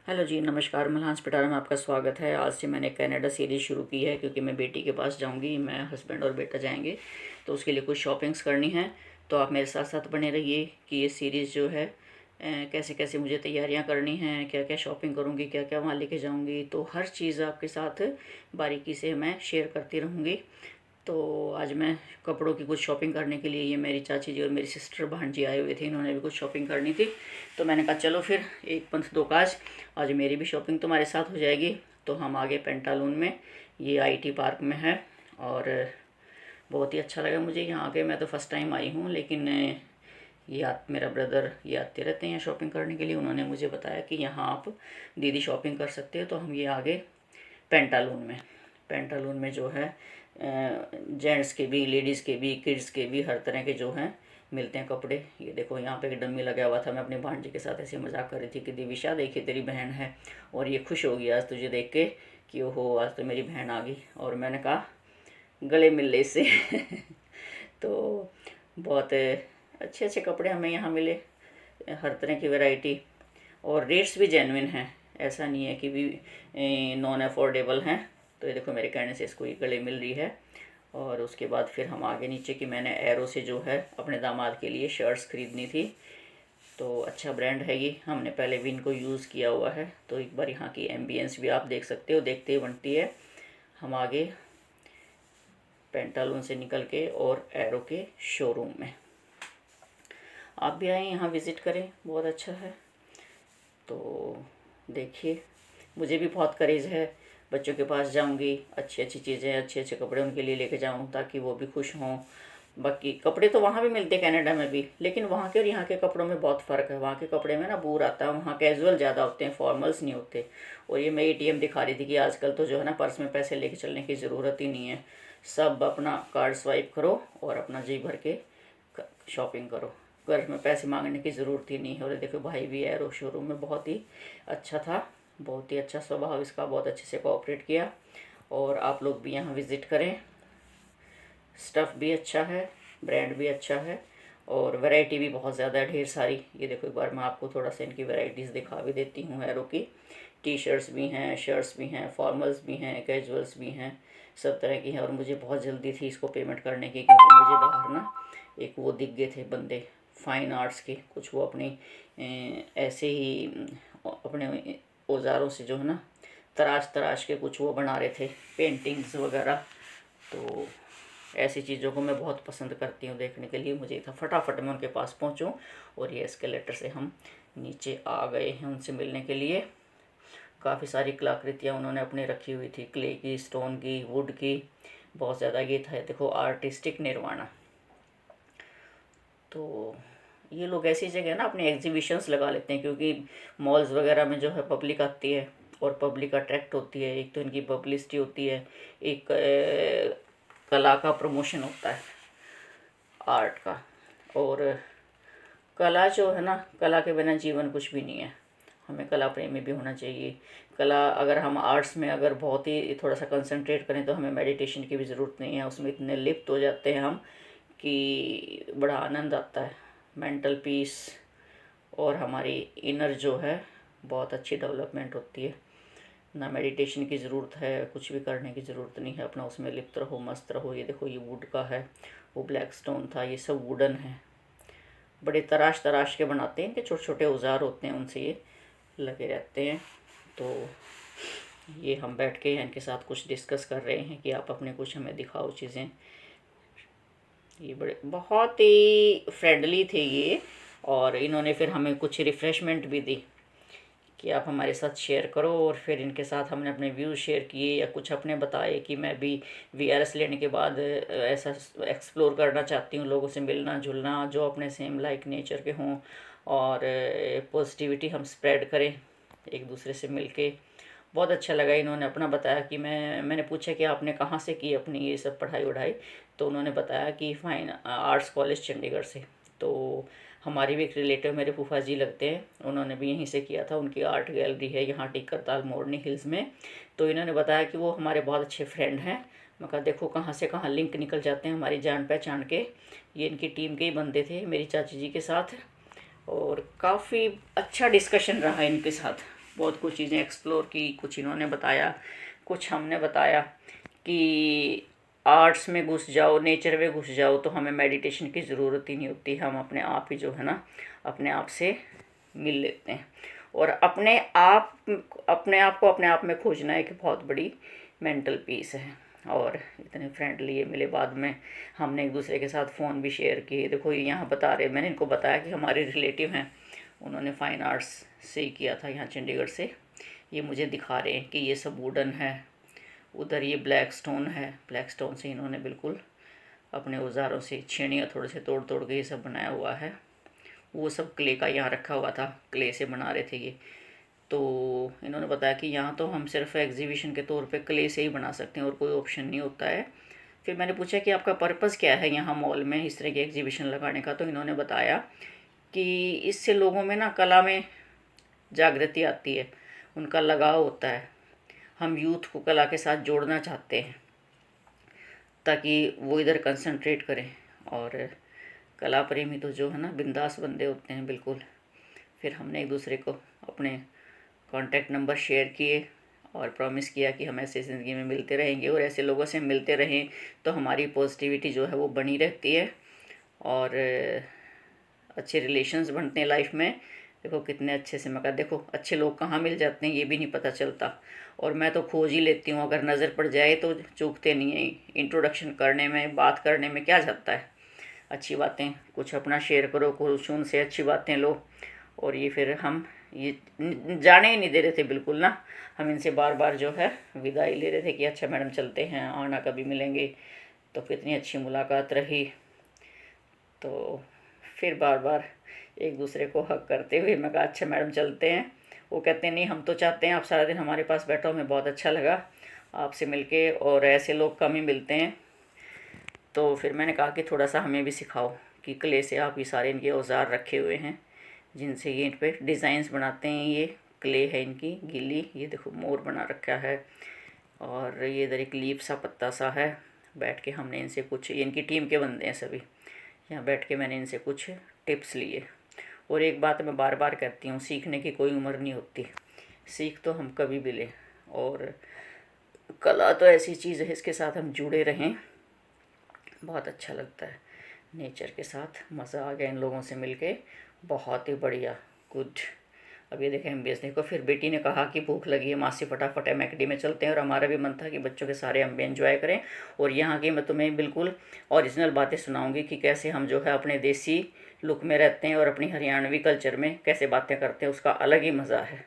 Hello जी, नमस्कार। मल्हांस पिटारा में आपका स्वागत है। आज से मैंने कनाडा सीरीज़ शुरू की है क्योंकि मैं बेटी के पास जाऊंगी। मैं हस्बैंड और बेटा जाएंगे तो उसके लिए कुछ शॉपिंग्स करनी है। तो आप मेरे साथ साथ बने रहिए कि ये सीरीज़ जो है कैसे कैसे मुझे तैयारियां करनी हैं, क्या क्या शॉपिंग करूंगी, क्या क्या वहाँ लेके जाऊंगी, तो हर चीज़ आपके साथ बारीकी से मैं शेयर करती रहूँगी। तो आज मैं कपड़ों की कुछ शॉपिंग करने के लिए, ये मेरी चाची जी और मेरी सिस्टर भांजी आए हुए थे, इन्होंने भी कुछ शॉपिंग करनी थी। तो मैंने कहा चलो फिर एक पंथ दो काज, आज मेरी भी शॉपिंग तुम्हारे साथ हो जाएगी। तो हम आगे पेंटालून में, ये आईटी पार्क में है और बहुत ही अच्छा लगा मुझे यहाँ आके। मैं तो फर्स्ट टाइम आई हूँ, लेकिन ये मेरा ब्रदर ये आते रहते हैं शॉपिंग करने के लिए। उन्होंने मुझे बताया कि यहाँ आप दीदी शॉपिंग कर सकते हो। तो हम ये आगे पेंटालून में जो है जेंट्स के भी, लेडीज़ के भी, किड्स के भी, हर तरह के जो हैं मिलते हैं कपड़े। ये देखो यहाँ पे एक डम्मी लगा हुआ था। मैं अपनी भांजी के साथ ऐसे मजाक कर रही थी कि दिविशा देखिए तेरी बहन है, और ये खुश होगी आज तुझे देख के कि ओहो आज तो मेरी बहन आ गई। और मैंने कहा गले मिल ले इससे तो बहुत अच्छे अच्छे कपड़े हमें यहाँ मिले, हर तरह की वैरायटी, और रेट्स भी जेन्युइन हैं। ऐसा नहीं है कि भी नॉन अफोर्डेबल हैं। तो ये देखो मेरे कहने से इसको ये गले मिल रही है। और उसके बाद फिर हम आगे नीचे की, मैंने एरो से जो है अपने दामाद के लिए शर्ट्स खरीदनी थी। तो अच्छा ब्रांड है ये, हमने पहले भी इनको यूज़ किया हुआ है। तो एक बार यहाँ की एम्बियंस भी आप देख सकते हो, देखते ही बनती है। हम आगे पेंटालून से निकल के और एरो के शोरूम में, आप भी आएँ यहाँ विज़िट करें, बहुत अच्छा है। तो देखिए, मुझे भी बहुत करेज है, बच्चों के पास जाऊंगी, अच्छी अच्छी चीज़ें, अच्छे अच्छे कपड़े उनके लिए लेके जाऊँ ताकि वो भी खुश हों। बाकी कपड़े तो वहाँ भी मिलते हैं कनाडा में भी, लेकिन वहाँ के और यहाँ के कपड़ों में बहुत फ़र्क है। वहाँ के कपड़े में ना बूर आता है, वहाँ कैजुअल ज़्यादा होते हैं, फॉर्मल्स नहीं होते। और ये मैं एटीएम दिखा रही थी कि आजकल तो जो है ना पर्स में पैसे लेके चलने की ज़रूरत ही नहीं है। सब अपना कार्ड स्वाइप करो और अपना जी भर के शॉपिंग करो, घर में पैसे मांगने की ज़रूरत ही नहीं है। और देखो भाई भी एरो शोरूम में बहुत ही अच्छा था, बहुत ही अच्छा स्वभाव इसका, बहुत अच्छे से कोऑपरेट किया। और आप लोग भी यहाँ विज़िट करें, स्टफ़ भी अच्छा है, ब्रांड भी अच्छा है, और वैरायटी भी बहुत ज़्यादा है, ढेर सारी। ये देखो एक बार मैं आपको थोड़ा सा इनकी वैरायटीज़ दिखा भी देती हूँ एरो की। टी शर्ट्स भी हैं, शर्ट्स भी हैं, फॉर्मल्स भी हैं, कैजुअल्स भी हैं, सब तरह की हैं। और मुझे बहुत जल्दी थी इसको पेमेंट करने की, क्योंकि मुझे बाहर ना एक वो दिख गए थे बंदे फाइन आर्ट्स के, कुछ वो अपनी ऐसे ही अपने औज़ारों से जो है ना तराश तराश के कुछ वो बना रहे थे, पेंटिंग्स वगैरह। तो ऐसी चीज़ों को मैं बहुत पसंद करती हूँ देखने के लिए। मुझे था फटाफट मैं उनके पास पहुँचूँ। और ये एस्केलेटर से हम नीचे आ गए हैं उनसे मिलने के लिए। काफ़ी सारी कलाकृतियाँ उन्होंने अपने रखी हुई थी, क्ले की, स्टोन की, वुड की, बहुत ज़्यादा। ये था देखो आर्टिस्टिक निर्वाणा। तो ये लोग ऐसी जगह ना अपने एग्जीबिशंस लगा लेते हैं, क्योंकि मॉल्स वगैरह में जो है पब्लिक आती है और पब्लिक अट्रैक्ट होती है। एक तो इनकी पब्लिसिटी होती है, एक कला का प्रमोशन होता है, आर्ट का। और कला जो है ना, कला के बिना जीवन कुछ भी नहीं है। हमें कला प्रेमी भी होना चाहिए। कला, अगर हम आर्ट्स में अगर बहुत ही थोड़ा सा कंसंट्रेट करें तो हमें मेडिटेशन की भी ज़रूरत नहीं है। उसमें इतने लिप्त हो जाते हैं हम कि बड़ा आनंद आता है, मेंटल पीस, और हमारी इनर जो है बहुत अच्छी डेवलपमेंट होती है। ना मेडिटेशन की ज़रूरत है, कुछ भी करने की ज़रूरत नहीं है, अपना उसमें लिप्त रहो, मस्त रहो। ये देखो ये वुड का है, वो ब्लैक स्टोन था, ये सब वुडन है। बड़े तराश तराश के बनाते हैं, कि छोटे छोटे औजार होते हैं उनसे ये लगे रहते हैं। तो ये हम बैठ के इनके साथ कुछ डिस्कस कर रहे हैं कि आप अपने कुछ हमें दिखाओ चीज़ें। ये बड़े बहुत ही फ्रेंडली थे ये। और इन्होंने फिर हमें कुछ रिफ़्रेशमेंट भी दी कि आप हमारे साथ शेयर करो। और फिर इनके साथ हमने अपने व्यूज़ शेयर किए, या कुछ अपने बताए कि मैं भी वीआरएस लेने के बाद ऐसा एक्सप्लोर करना चाहती हूँ, लोगों से मिलना जुलना, जो अपने सेम लाइक नेचर के हों, और पॉजिटिविटी हम स्प्रेड करें एक दूसरे से मिलके। बहुत अच्छा लगा। इन्होंने अपना बताया कि मैंने पूछा कि आपने कहाँ से की अपनी ये सब पढ़ाई वढ़ाई, तो उन्होंने बताया कि फाइन आर्ट्स कॉलेज चंडीगढ़ से। तो हमारे भी एक रिलेटिव मेरे फूफा जी लगते हैं, उन्होंने भी यहीं से किया था। उनकी आर्ट गैलरी है यहाँ टिक्कर मोरनी हिल्स में। तो इन्होंने बताया कि वो हमारे बहुत अच्छे फ्रेंड हैं। मैं कहा देखो कहाँ से कहाँ लिंक निकल जाते हैं हमारी जान पहचान के। ये इनकी टीम के ही बंदे थे मेरी चाची जी के साथ। और काफ़ी अच्छा डिस्कशन रहा इनके साथ, बहुत कुछ चीज़ें एक्सप्लोर की, कुछ इन्होंने बताया, कुछ हमने बताया कि आर्ट्स में घुस जाओ, नेचर में घुस जाओ तो हमें मेडिटेशन की ज़रूरत ही नहीं होती, हम अपने आप ही जो है ना अपने आप से मिल लेते हैं। और अपने आप को अपने आप में खोजना एक बहुत बड़ी मेंटल पीस है। और इतने फ्रेंडली मिले, बाद में हमने एक दूसरे के साथ फ़ोन भी शेयर किए। देखो ये यहाँ बता रहे, मैंने इनको बताया कि हमारे रिलेटिव हैं, उन्होंने फ़ाइन आर्ट्स से ही किया था यहाँ चंडीगढ़ से। ये मुझे दिखा रहे हैं कि ये सब वुडन है, उधर ये ब्लैक स्टोन है, ब्लैक स्टोन से इन्होंने बिल्कुल अपने औजारों से छेड़ियाँ थोड़े से तोड़ तोड़ के ये सब बनाया हुआ है। वो सब क्ले का यहाँ रखा हुआ था, क्ले से बना रहे थे ये। तो इन्होंने बताया कि यहाँ तो हम सिर्फ एग्जीबिशन के तौर पे क्ले से ही बना सकते हैं और कोई ऑप्शन नहीं होता है। फिर मैंने पूछा कि आपका पर्पस क्या है यहाँ मॉल में इस तरह की एग्जीबिशन लगाने का, तो इन्होंने बताया कि इससे लोगों में ना कला में जागृति आती है, उनका लगाव होता है। हम यूथ को कला के साथ जोड़ना चाहते हैं ताकि वो इधर कंसंट्रेट करें। और कला प्रेमी तो जो है ना बिंदास बंदे होते हैं बिल्कुल। फिर हमने एक दूसरे को अपने कॉन्टैक्ट नंबर शेयर किए और प्रॉमिस किया कि हम ऐसे ज़िंदगी में मिलते रहेंगे और ऐसे लोगों से मिलते रहें तो हमारी पॉजिटिविटी जो है वो बनी रहती है और अच्छे रिलेशंस बनते हैं लाइफ में। देखो कितने अच्छे से, मैं कहा देखो अच्छे लोग कहाँ मिल जाते हैं ये भी नहीं पता चलता, और मैं तो खोज ही लेती हूँ, अगर नज़र पड़ जाए तो चूकते नहीं हैं। इंट्रोडक्शन करने में, बात करने में क्या जाता है, अच्छी बातें कुछ अपना शेयर करो, कुछ उनसे अच्छी बातें लो। और ये फिर हम ये जाने ही नहीं दे रहे थे बिल्कुल ना, हम इनसे बार बार जो है विदाई ले रहे थे कि अच्छा मैडम चलते हैं, आना कभी मिलेंगे। तो कितनी अच्छी मुलाकात रही। तो फिर बार बार एक दूसरे को हक करते हुए मैं कहा अच्छा मैडम चलते हैं। वो कहते हैं नहीं हम तो चाहते हैं आप सारा दिन हमारे पास बैठो, हमें बहुत अच्छा लगा आपसे मिलके और ऐसे लोग कम ही मिलते हैं। तो फिर मैंने कहा कि थोड़ा सा हमें भी सिखाओ कि क्ले से आप ये सारे इनके औजार रखे हुए हैं जिनसे ये इन पर डिज़ाइंस बनाते हैं। ये क्ले है इनकी गीली, ये देखो मोर बना रखा है और ये इधर एक लीफ सा पत्ता सा है। बैठ के हमने इनसे कुछ, ये इनकी टीम के बंदे हैं सभी, यहाँ बैठ के मैंने इनसे कुछ टिप्स लिए। और एक बात मैं बार बार कहती हूँ, सीखने की कोई उम्र नहीं होती, सीख तो हम कभी भी लें। और कला तो ऐसी चीज़ है इसके साथ हम जुड़े रहें, बहुत अच्छा लगता है। नेचर के साथ मज़ा आ गया इन लोगों से मिलके, बहुत ही बढ़िया, गुड। अब ये देखें एम्बियंस देखो। फिर बेटी ने कहा कि भूख लगी है मासी फटाफट मैकडी में चलते हैं, और हमारा भी मन था कि बच्चों के सारे हम भी एंजॉय करें। और यहाँ की मैं तुम्हें बिल्कुल ओरिजिनल बातें सुनाऊंगी कि कैसे हम जो है अपने देसी लुक में रहते हैं और अपनी हरियाणवी कल्चर में कैसे बातें करते हैं, उसका अलग ही मज़ा है।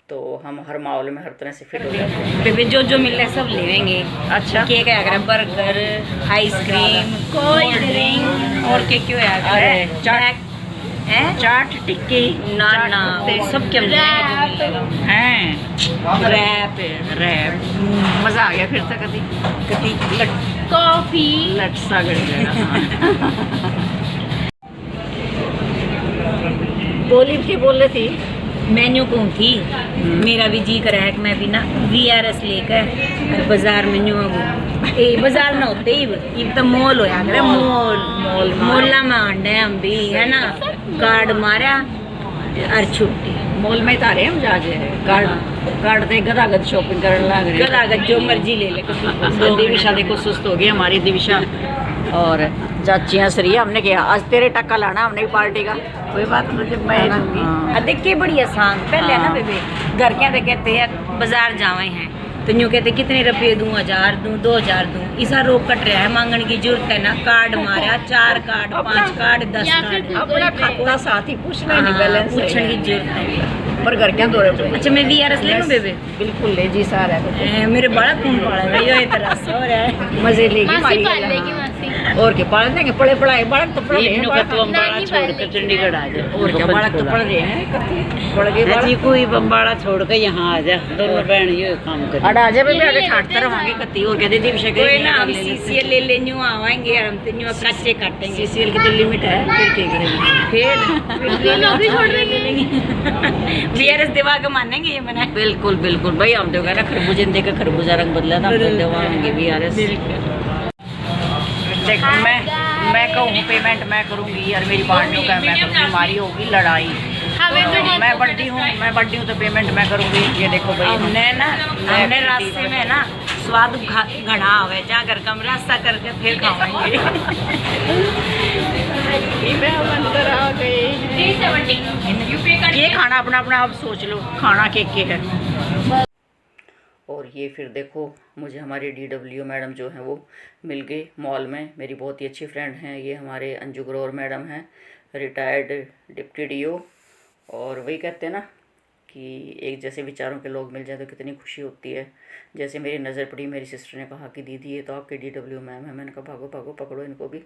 तो हम हर माहौल में हर तरह से फिट हो जाते हैं। बेबी जो जो मिल रहा है सब लेंगे। अच्छा केक है, बर्गर, आइसक्रीम, कोल्ड ड्रिंक और क्या क्यों है, चाट है, चाट टिक्की ना ना सब क्या हैं, रैप रैप, मज़ा आ गया फिर तो कभी कॉफी लट सा बोली थी, बोल रही थी मेन्यू कौन थी। मेरा भी जी करा है कि मैं भी ना VRS लेकर बाजार में न्यू बाजार ना होते ही तो मॉल होया करे, मॉल मोहल्ला में आंडे हम भी है ना, कार्ड मारा और छुट्टी। मॉल में तारे हम जा कार्ड दे गदागद शॉपिंग करने लग रहे, गदागद जो मर्जी ले ले। दिविशा देखो सुस्त हो गई हमारी दिविशा और चाचियाँ सरिया। हमने कहा आज तेरे टक्का लाना हमने पार्टी का, कोई बात नहीं जब मैं दूंगी। देख के बड़ी आसान पहले ना बेबे घर के कहते हैं बाजार जावे हैं तो यूँ कहते कितने रुपये दूँ, 1000 दूँ, 2000 दूँ। इसा रोक कट रहा है, मांगने की जरूरत है ना। कार्ड मारा 4 कार्ड 5 कार्ड 10 कार्ड, अपना खाता साथ ही पूछना नहीं, बैलेंस पूछने की जरूरत है पर घर क्या दौरे पे। अच्छा मैं VRS ले लूँ बेबे? बिल्कुल ले जी, सारा है मेरे बड़ा खून पड़ा है ये तरह से हो रहा है। मजे लेगी और क्या पढ़ देंगे, पढ़े पढ़ाए बालक तो पढ़ रहे हैं, बम्बाड़ा छोड़ कर चंडीगढ़ आ जाए। और क्या बालक तो पढ़ रहे हैं, पढ़ गए कोई बम्बाड़ा छोड़ कर यहाँ आ जा, दोनों बहन ये काम कर आ जाए। बेबे आगे ठाटते रहोगे कत्ती और क्या दीदी विषय कोई ना, हम CCL ले ले न्यू आवाएंगे, हम तो न्यू कच्चे काटेंगे। CCL की तो लिमिट है, फिर ठीक रहेगी, फिर नौकरी छोड़ देंगे। VRS दिवा के मानेंगे ये मना। बिल्कुल बिल्कुल भाई, हम तो ना खरबूजे देकर खरबूजा रंग बदला था, देवाएंगे VRS। देख मैं कहूँ पेमेंट मैं करूँगी यार, मेरी पार्टियों का मैं करूँगी, हमारी होगी लड़ाई। मैं बड्डी हूँ तो पेमेंट मैं करूँगी। ये देखो भाई हमने रास्ते में ना स्वाद घड़ा हुआ जा कर कम रास्ता करके फिर खाएंगे। हम अंदर आ गए। ये खाना अपना अपना आप सोच लो, खाना के है। और ये फिर देखो मुझे हमारी DW मैडम जो हैं वो मिल गई मॉल में। मेरी बहुत ही अच्छी फ्रेंड हैं ये, हमारे अंजू ग्रोवर मैडम हैं, रिटायर्ड डिप्टी DO। और वही कहते हैं ना कि एक जैसे विचारों के लोग मिल जाए तो कितनी खुशी होती है। जैसे मेरी नज़र पड़ी, मेरी सिस्टर ने कहा कि दीदी ये तो आपके DW मैम है। मैंने कहा भागो भागो पकड़ो इनको भी।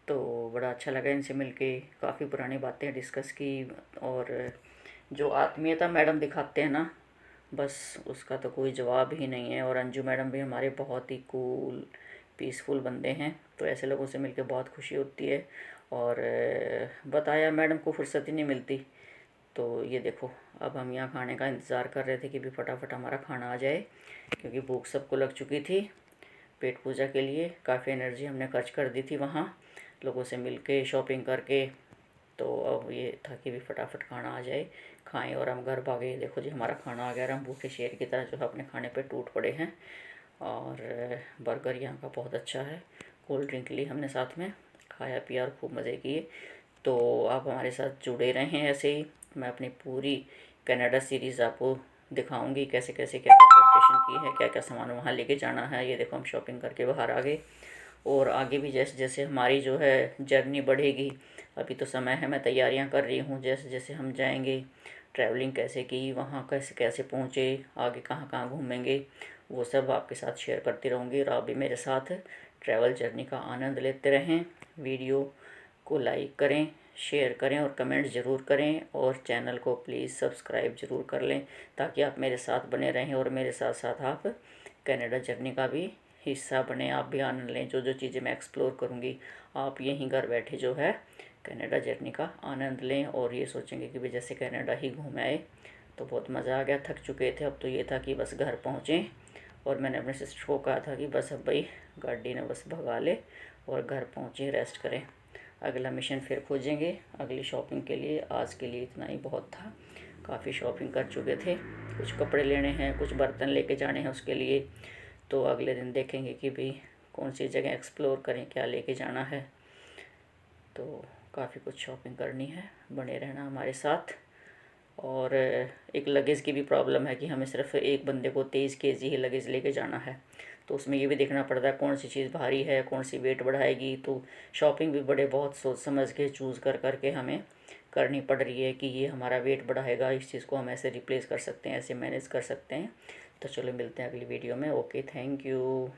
तो बड़ा अच्छा लगा इनसे मिलके, काफ़ी पुरानी बातें डिस्कस की। और जो आत्मीयता मैडम दिखाते हैं ना, बस उसका तो कोई जवाब ही नहीं है। और अंजू मैडम भी हमारे बहुत ही कूल पीसफुल बंदे हैं, तो ऐसे लोगों से मिलके बहुत खुशी होती है। और बताया मैडम को फुर्सत ही नहीं मिलती। तो ये देखो अब हम यहाँ खाने का इंतज़ार कर रहे थे कि भी फटाफट हमारा खाना आ जाए, क्योंकि भूख सबको लग चुकी थी। पेट पूजा के लिए काफ़ी एनर्जी हमने खर्च कर दी थी वहाँ लोगों से मिलके, शॉपिंग करके। तो अब ये था कि भी फटाफट खाना आ जाए, खाएं और हम घर भागे। देखो जी हमारा खाना आ गया, हम भूखे शेर की तरह जो है अपने खाने पे टूट पड़े हैं। और बर्गर यहाँ का बहुत अच्छा है, कोल्ड ड्रिंक ली हमने साथ में, खाया पिया और खूब मज़े किए। तो आप हमारे साथ जुड़े रहें ऐसे ही। मैं अपनी पूरी कनाडा सीरीज़ आपको दिखाऊंगी, कैसे कैसे क्या क्या प्रिपरेशन की है, क्या क्या सामान वहाँ लेके जाना है। ये देखो हम शॉपिंग करके बाहर आ गए। और आगे भी जैसे जैसे हमारी जो है जर्नी बढ़ेगी, अभी तो समय है, मैं तैयारियां कर रही हूँ। जैसे जैसे हम जाएंगे, ट्रैवलिंग कैसे की, वहाँ कैसे कैसे पहुँचे, आगे कहाँ कहाँ घूमेंगे, वो सब आपके साथ शेयर करती रहूँगी। और आप भी मेरे साथ ट्रैवल जर्नी का आनंद लेते रहें। वीडियो को लाइक करें, शेयर करें और कमेंट ज़रूर करें। और चैनल को प्लीज़ सब्सक्राइब ज़रूर कर लें, ताकि आप मेरे साथ बने रहें और मेरे साथ साथ आप कनाडा जर्नी का भी हिस्सा बने, आप भी आनंद लें। जो जो चीज़ें मैं एक्सप्लोर करूँगी, आप यहीं घर बैठे जो है कनाडा जर्नी का आनंद लें। और ये सोचेंगे कि भाई जैसे कनाडा ही घूम आए। तो बहुत मज़ा आ गया, थक चुके थे, अब तो ये था कि बस घर पहुँचें। और मैंने अपने सिस्टर को कहा था कि बस अब भाई गाड़ी ने बस भगा ले और घर पहुँचे, रेस्ट करें। अगला मिशन फिर खोजेंगे अगली शॉपिंग के लिए। आज के लिए इतना ही बहुत था, काफ़ी शॉपिंग कर चुके थे। कुछ कपड़े लेने हैं, कुछ बर्तन लेके जाने हैं उसके लिए। तो अगले दिन देखेंगे कि भाई कौन सी जगह एक्सप्लोर करें, क्या लेके जाना है। तो काफ़ी कुछ शॉपिंग करनी है, बने रहना हमारे साथ। और एक लगेज की भी प्रॉब्लम है कि हमें सिर्फ एक बंदे को 23 kg ही लगेज लेके जाना है। तो उसमें ये भी देखना पड़ता है कौन सी चीज़ भारी है, कौन सी वेट बढ़ाएगी। तो शॉपिंग भी बड़े बहुत सोच समझ के चूज़ कर करके हमें करनी पड़ रही है कि ये हमारा वेट बढ़ाएगा, इस चीज़ को हम ऐसे रिप्लेस कर सकते हैं, ऐसे मैनेज कर सकते हैं। तो चलो मिलते हैं अगली वीडियो में। Okay, thank you.